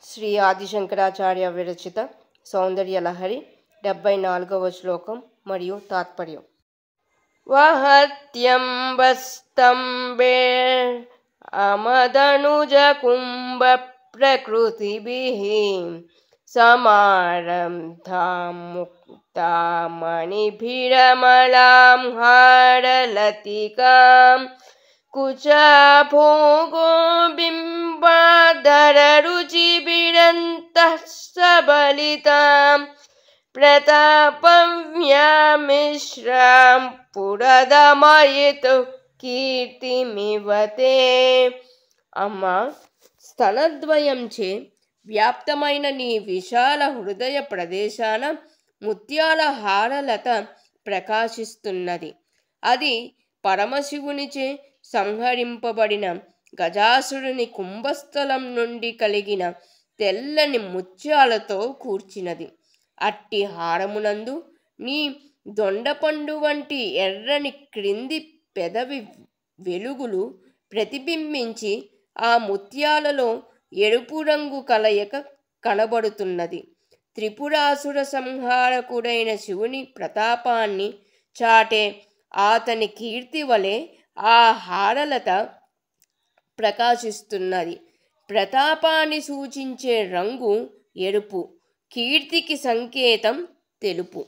శ్రీ ఆదిశంకరాచార్య విరచిత సౌందర్యలహరి 74వ శ్లోకం మరియు తాత్పర్యం. వహత్యంబస్తంబేర్ అమదనుజ కుంభ ప్రకృతిభిః సమారంధాం ముక్తామణిభిరమలాం హారలతికాం కుచాభోగో బింబాధరరుచిభిరంతః సబలితాం ప్రతాపవ్యామిశ్రాం పురదమయితు కీర్తిమివతే. అమ్మా, స్తనద్వయంచే వ్యాప్తమైన నీ విశాల హృదయ ప్రదేశాన ముత్యాల హారలత ప్రకాశిస్తున్నది. అది పరమశివునిచే సంహరింపబడిన గజాసురుని కుంభస్థలం నుండి కలిగిన తెల్లని ముత్యాలతో కూర్చినది. అట్టి హారమునందు నీ దొండపండు వంటి ఎర్రని క్రింది పెదవి వెలుగులు ప్రతిబింబించి ఆ ముత్యాలలో ఎరుపు రంగు కలయిక కనబడుతున్నది. త్రిపురాసుర సంహారకుడైన శివుని ప్రతాపాన్ని చాటే అతని కీర్తి వలె ఆ హారలత ప్రకాశిస్తున్నది. ప్రతాపాన్ని సూచించే రంగు ఎరుపు, కీర్తికి సంకేతం తెలుపు.